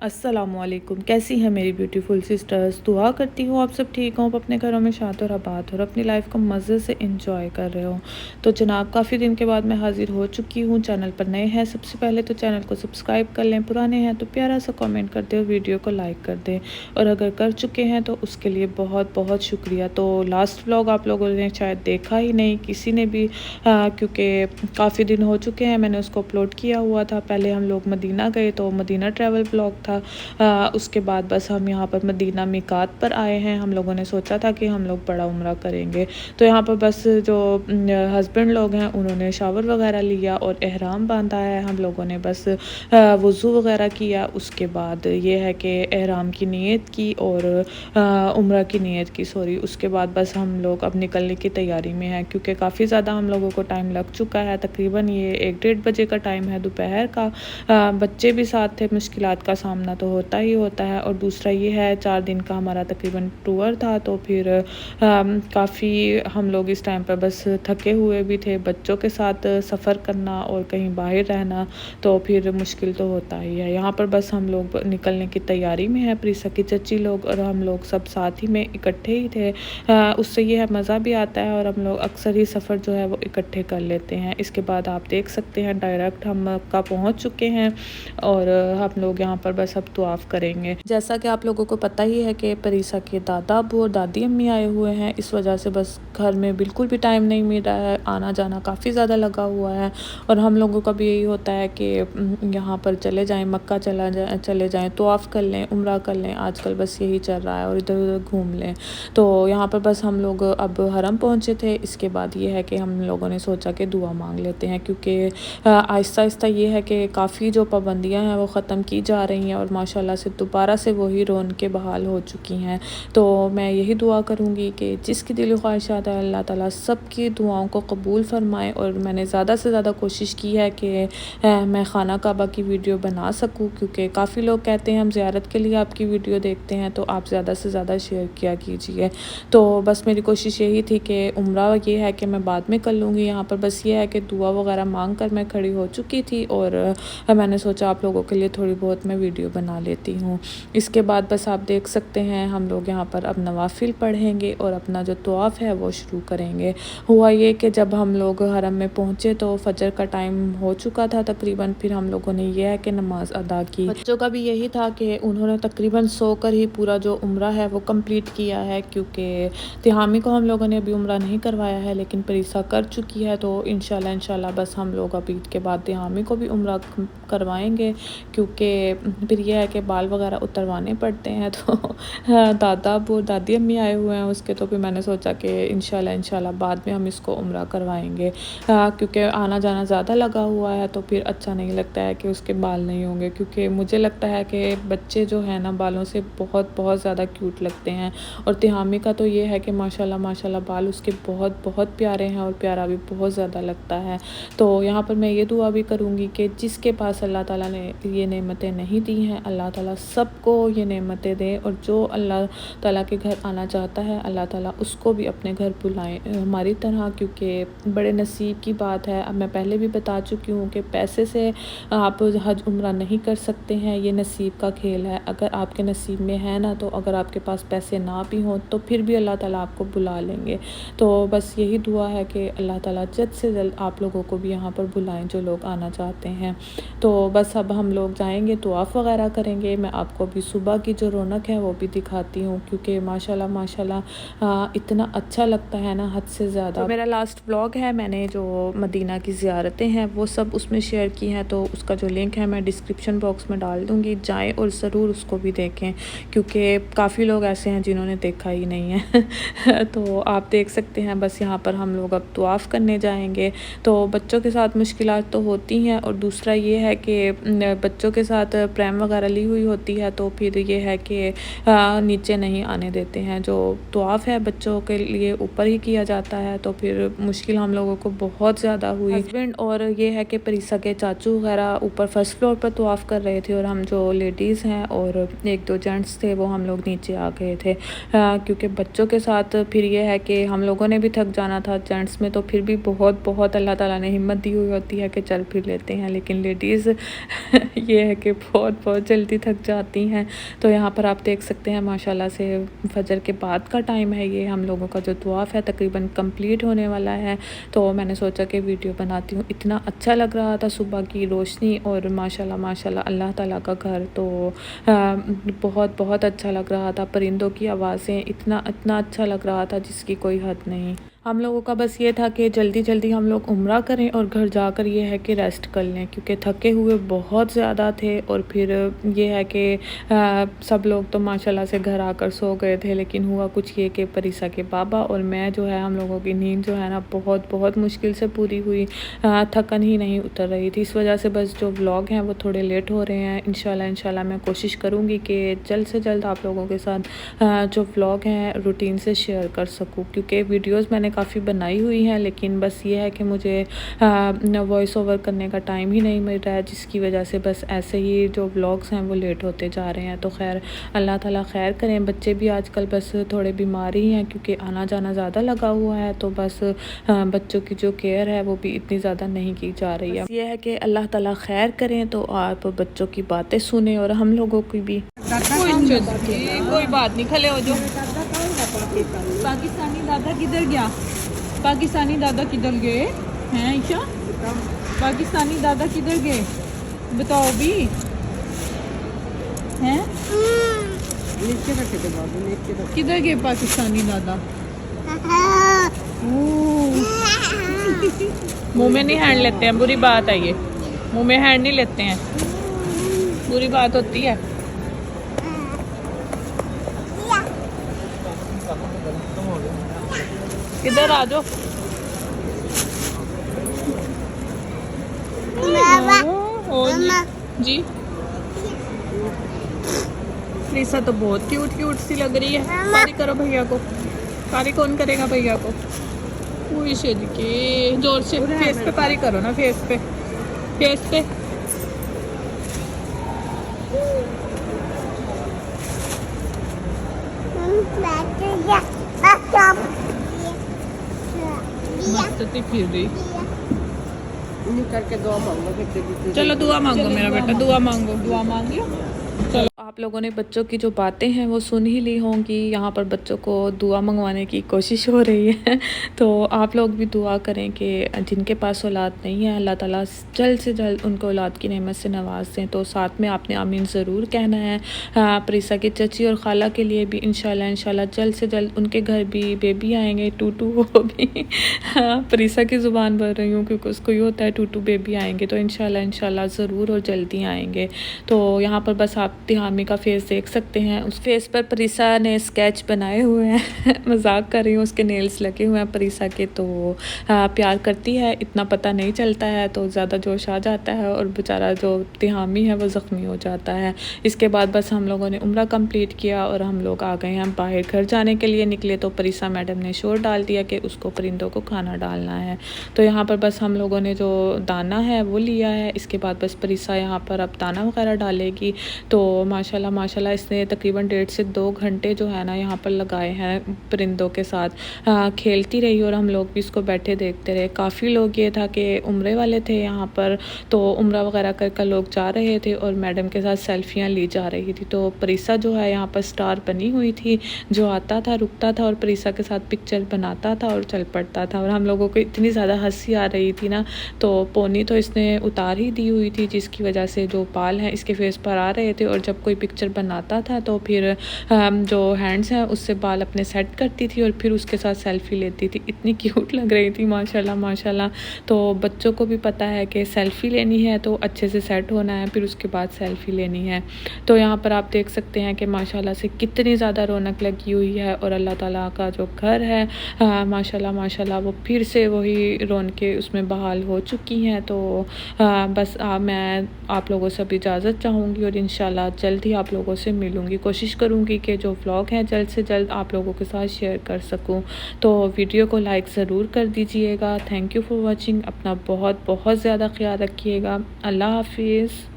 अस्सलामुअलैकुम। कैसी हैं मेरी ब्यूटीफुल सिस्टर्स। दुआ करती हूँ आप सब ठीक हों, अपने घरों में शाद और आबाद हो और अपनी लाइफ को मज़े से इंजॉय कर रहे हो। तो जनाब, काफ़ी दिन के बाद मैं हाज़िर हो चुकी हूँ। चैनल पर नए हैं, सबसे पहले तो चैनल को सब्सक्राइब कर लें, पुराने हैं तो प्यारा सा कमेंट कर दें और वीडियो को लाइक कर दें, और अगर कर चुके हैं तो उसके लिए बहुत बहुत शुक्रिया। तो लास्ट व्लॉग आप लोगों ने शायद देखा ही नहीं किसी ने भी, क्योंकि काफ़ी दिन हो चुके हैं मैंने उसको अपलोड किया हुआ था। पहले हम लोग मदीना गए तो मदीना ट्रैवल व्लॉग था। उसके बाद बस हम यहाँ पर मदीना मिकात पर आए हैं। हम लोगों ने सोचा था कि हम लोग बड़ा उम्रा करेंगे, तो यहाँ पर बस जो हस्बैंड लोग हैं उन्होंने शावर वगैरह लिया और एहराम बांधा है। हम लोगों ने बस वज़ू वगैरह किया। उसके बाद ये है कि एहराम की नीयत की और उम्रा की नीयत की, सॉरी। उसके बाद बस हम लोग अब निकलने की तैयारी में हैं, क्योंकि काफ़ी ज़्यादा हम लोगों को टाइम लग चुका है। तकरीबन ये 1-1:30 बजे का टाइम है दोपहर का। बच्चे भी साथ थे, मुश्किलात का सामना तो होता ही होता है। और दूसरा ये है 4 दिन का हमारा तकरीबन टूर था, तो फिर काफ़ी हम लोग इस टाइम पर बस थके हुए भी थे। बच्चों के साथ सफ़र करना और कहीं बाहर रहना तो फिर मुश्किल तो होता ही है। यहाँ पर बस हम लोग निकलने की तैयारी में है। प्रीसा की चची लोग और हम लोग सब साथ ही में इकट्ठे ही थे। उससे ये है मज़ा भी आता है और हम लोग अक्सर ही सफ़र जो है वो इकट्ठे कर लेते हैं। इसके बाद आप देख सकते हैं डायरेक्ट हम मक्का पहुँच चुके हैं और हम लोग यहाँ पर बस अब तवाफ़ करेंगे। जैसा कि आप लोगों को पता ही है कि परीसा के दादा अबू और दादी अम्मी आए हुए हैं, इस वजह से बस घर में बिल्कुल भी टाइम नहीं मिल रहा है। आना जाना काफ़ी ज़्यादा लगा हुआ है और हम लोगों का भी यही होता है कि यहाँ पर चले जाएं, मक्का चले जाएं, तवाफ़ कर लें, उम्रा कर लें। आजकल बस यही चल रहा है और इधर उधर घूम लें। तो यहाँ पर बस हम लोग अब हरम पहुँचे थे। इसके बाद ये है कि हम लोगों ने सोचा कि दुआ मांग लेते हैं, क्योंकि आहिस्ता आहिस्ता ये है कि काफ़ी जो पाबंदियाँ हैं वो ख़त्म की जा रही हैं और माशाल्लाह से दोबारा से वही रौनकें बहाल हो चुकी हैं। तो मैं यही दुआ करूँगी कि जिसकी दिली ख्वाहिशात है अल्लाह ताला सबकी दुआओं को कबूल फ़रमाए। और मैंने ज़्यादा से ज़्यादा कोशिश की है कि मैं खाना काबा की वीडियो बना सकूँ, क्योंकि काफ़ी लोग कहते हैं हम ज़ियारत के लिए आपकी वीडियो देखते हैं, तो आप ज़्यादा से ज़्यादा शेयर किया कीजिए। तो बस मेरी कोशिश यही थी कि उम्रा ये है कि मैं बाद में कर लूँगी। यहाँ पर बस ये है कि दुआ वगैरह मांग कर मैं खड़ी हो चुकी थी और मैंने सोचा आप लोगों के लिए थोड़ी बहुत मैं वीडियो बना लेती हूँ। इसके बाद बस आप देख सकते हैं हम लोग यहाँ पर अब नवाफिल पढ़ेंगे और अपना जो तवाफ़ है वो शुरू करेंगे। हुआ ये कि जब हम लोग हरम में पहुँचे तो फजर का टाइम हो चुका था तकरीबन। फिर हम लोगों ने यह है कि नमाज अदा की। बच्चों का भी यही था कि उन्होंने तकरीबन सोकर ही पूरा जो उम्रा है वो कंप्लीट किया है, क्योंकि तिहामी को हम लोगों ने अभी उम्रा नहीं करवाया है, लेकिन परीसा कर चुकी है। तो इंशाल्लाह बस हम लोग अब ईद के बाद तिहामी को भी उम्रा करवाएंगे, क्योंकि फिर यह है कि बाल वगैरह उतरवाने पड़ते हैं। तो दादा अबू दादी अम्मी आए हुए हैं उसके, तो फिर मैंने सोचा कि इंशाल्लाह बाद में हम इसको उम्रा करवाएंगे, क्योंकि आना जाना ज़्यादा लगा हुआ है तो फिर अच्छा नहीं लगता है कि उसके बाल नहीं होंगे। क्योंकि मुझे लगता है कि बच्चे जो है ना बालों से बहुत बहुत ज़्यादा क्यूट लगते हैं, और तिहामी का तो ये है कि माशाल्लाह बाल उसके बहुत बहुत प्यारे हैं और प्यारा भी बहुत ज़्यादा लगता है। तो यहाँ पर मैं ये दुआ भी करूँगी कि जिसके पास अल्लाह ताला ने ये नेमतें नहीं दी हैं, अल्लाह ताला सबको ये नेमतें दे, और जो अल्लाह ताला के घर आना चाहता है अल्लाह ताला उसको भी अपने घर बुलाए हमारी तरह, क्योंकि बड़े नसीब की बात है। अब मैं पहले भी बता चुकी हूँ कि पैसे से आप हज उम्रा नहीं कर सकते हैं, ये नसीब का खेल है। अगर आपके नसीब में है ना, तो अगर आपके पास पैसे ना भी हों तो फिर भी अल्लाह ताला आपको बुला लेंगे। तो बस यही दुआ है कि अल्लाह ताला जल्द से जल्द आप लोगों को भी यहाँ पर बुलाएं जो लोग आना चाहते हैं। तो बस अब हम लोग जाएंगे, तवाफ़ वगैरह करेंगे। मैं आपको अभी सुबह की जो रौनक है वो भी दिखाती हूँ, क्योंकि माशाल्लाह इतना अच्छा लगता है ना, हद से ज़्यादा। तो मेरा लास्ट व्लॉग है, मैंने जो मदीना की ज़ियारतें हैं वो सब उसमें शेयर की हैं, तो उसका जो लिंक है मैं डिस्क्रिप्शन बॉक्स में डाल दूँगी। जाएँ और ज़रूर उसको भी देखें, क्योंकि काफ़ी लोग ऐसे हैं जिन्होंने देखा ही नहीं है। तो आप देख सकते हैं बस यहाँ पर हम लोग अब तवाफ़ करने जाएंगे। तो बच्चों के साथ मुश्किलात तो होती हैं, और दूसरा ये है कि बच्चों के साथ प्रैम वगैरह ली हुई होती है, तो फिर ये है कि नीचे नहीं आने देते हैं। जो तवाफ़ है बच्चों के लिए ऊपर ही किया जाता है, तो फिर मुश्किल हम लोगों को बहुत ज़्यादा हुई। हस्बैंड और ये है कि परीसा के चाचू वगैरह ऊपर फर्स्ट फ्लोर पर तवाफ़ कर रहे थे, और हम जो लेडीज़ हैं और 1-2 जेंट्स थे वो हम लोग नीचे आ गए थे, क्योंकि बच्चों के साथ फिर ये है कि हम लोगों ने भी थक जाना था। जेंट्स में तो फिर भी बहुत अल्लाह ताला ने हिम्मत दी हुई होती है कि चल फिर लेते हैं, लेकिन लेडीज़ ये है कि बहुत बहुत जल्दी थक जाती हैं। तो यहाँ पर आप देख सकते हैं माशाल्लाह से फजर के बाद का टाइम है, ये हम लोगों का जो तवाफ़ है तकरीबन कंप्लीट होने वाला है। तो मैंने सोचा कि वीडियो बनाती हूँ। इतना अच्छा लग रहा था सुबह की रोशनी और माशाल्लाह माशाल्लाह अल्लाह ताला का घर, तो बहुत बहुत अच्छा लग रहा था। परिंदों की आवाज़ें इतना इतना अच्छा लग रहा था जिसकी कोई हद नहीं। हम लोगों का बस ये था कि जल्दी जल्दी हम लोग उम्रा करें और घर जाकर ये है कि रेस्ट कर लें, क्योंकि थके हुए बहुत ज़्यादा थे। और फिर ये है कि सब लोग तो माशाल्लाह से घर आकर सो गए थे, लेकिन हुआ कुछ ये कि परिसा के बाबा और मैं जो है हम लोगों की नींद जो है ना बहुत बहुत मुश्किल से पूरी हुई। थकन ही नहीं उतर रही थी। इस वजह से बस जो व्लॉग हैं वो थोड़े लेट हो रहे हैं। इंशाल्लाह मैं कोशिश करूँगी कि जल्द से जल्द आप लोगों के साथ जो व्लॉग हैं रूटीन से शेयर कर सकूँ, क्योंकि वीडियोज़ मैंने काफ़ी बनाई हुई हैं, लेकिन बस ये है कि मुझे वॉइस ओवर करने का टाइम ही नहीं मिल रहा है, जिसकी वजह से बस ऐसे ही जो व्लॉग्स हैं वो लेट होते जा रहे हैं। तो खैर अल्लाह ताला खैर करें। बच्चे भी आजकल बस थोड़े बीमार ही हैं, क्योंकि आना जाना ज़्यादा लगा हुआ है। तो बस बच्चों की जो केयर है वो भी इतनी ज़्यादा नहीं की जा रही है। ये है कि अल्लाह ताला खैर करें। तो आप बच्चों की बातें सुने और हम लोगों की भी। कोई बात नहीं, खले हो जो। पाकिस्तानी दादा किधर गया? पाकिस्तानी दादा किधर गए हैं ईशा? पाकिस्तानी दादा किधर गए बताओ भी हैं? किधर गए पाकिस्तानी दादा? मुंह में नहीं हैंड लेते हैं, बुरी बात है ये। मुंह में हैंड नहीं लेते हैं, बुरी बात होती है। इधर आ जाओ। जी प्रीसा तो बहुत क्यूट क्यूट सी लग रही है। पारी करो भैया को। पारी कौन करेगा भैया को? के जोर से फेस पे पारी करो ना, फेस पे फेस पे। मस्त फिर रही। करके दुआ मांगो। चलो दुआ मांगो मेरा बेटा, दुआ मांगो, दुआ मांग लो। चलो आप लोगों ने बच्चों की जो बातें हैं वो सुन ही ली होंगी। यहाँ पर बच्चों को दुआ मंगवाने की कोशिश हो रही है। तो आप लोग भी दुआ करें कि जिनके पास औलाद नहीं है अल्लाह ताला जल्द से जल्द उनको औलाद की नेमत से नवाज दें। तो साथ में आपने आमीन ज़रूर कहना है। प्रीसा की चची और खाला के लिए भी इंशाल्लाह जल्द से जल्द उनके घर भी बेबी आएंगे। टूटू वो भी प्रीसा की ज़ुबान बोल रही हूँ क्योंकि उसको ये होता है टूटू बेबी आएंगे। तो इंशाल्लाह ज़रूर और जल्दी आएंगे। तो यहाँ पर बस आप तिहामी का फेस देख सकते हैं। उस फेस पर प्रीसा ने स्केच बनाए हुए हैं। मजाक कर रही हूँ, उसके नेल्स लगे हुए हैं प्रीसा के। तो प्यार करती है, इतना पता नहीं चलता है, तो ज़्यादा जोश आ जाता है और बेचारा जो तिहामी है वो ज़ख्मी हो जाता है। इसके बाद बस हम लोगों ने उम्रा कंप्लीट किया और हम लोग आ गए हैं बाहर। घर जाने के लिए निकले तो प्रीसा मैडम ने शोर डाल दिया कि उसको परिंदों को खाना डालना है। तो यहाँ पर बस हम लोगों ने जो दाना है वो लिया है। इसके बाद बस प्रीसा यहाँ पर अब दाना वगैरह डालेगी। तो माशाल्लाह इसने तकरीबन 1.5 से 2 घंटे जो है ना यहाँ पर लगाए हैं परिंदों के साथ। खेलती रही और हम लोग भी इसको बैठे देखते रहे। काफ़ी लोग ये था कि उम्रे वाले थे यहाँ पर, तो उम्रा वगैरह कर लोग जा रहे थे और मैडम के साथ सेल्फियाँ ली जा रही थी। तो प्रीसा जो है यहाँ पर स्टार बनी हुई थी, जो आता था रुकता था और प्रीसा के साथ पिक्चर बनाता था और चल पड़ता था। और हम लोगों को इतनी ज़्यादा हंसी आ रही थी ना, तो पोनी तो इसने उतार ही दी हुई थी, जिसकी वजह से जो बाल हैं इसके फेस पर आ रहे थे। और जब कोई पिक्चर बनाता था तो फिर जो हैंड्स हैं उससे बाल अपने सेट करती थी और फिर उसके साथ सेल्फ़ी लेती थी। इतनी क्यूट लग रही थी माशाल्लाह। तो बच्चों को भी पता है कि सेल्फ़ी लेनी है तो अच्छे से सेट होना है, फिर उसके बाद सेल्फ़ी लेनी है। तो यहाँ पर आप देख सकते हैं कि माशाल्लाह से कितनी ज़्यादा रौनक लगी हुई है। और अल्लाह ताला का जो घर है माशाल्लाह वो फिर से वही रौनकें उसमें बहाल हो चुकी हैं। तो बस मैं आप लोगों से भी इजाज़त चाहूँगी और इंशाल्लाह जल्द ही आप लोगों से मिलूँगी। कोशिश करूँगी कि जो व्लॉग हैं जल्द से जल्द आप लोगों के साथ शेयर कर सकूँ। तो वीडियो को लाइक ज़रूर कर दीजिएगा। Thank you for watching. अपना बहुत ज़्यादा ख्याल रखिएगा। अल्लाह हाफिज़।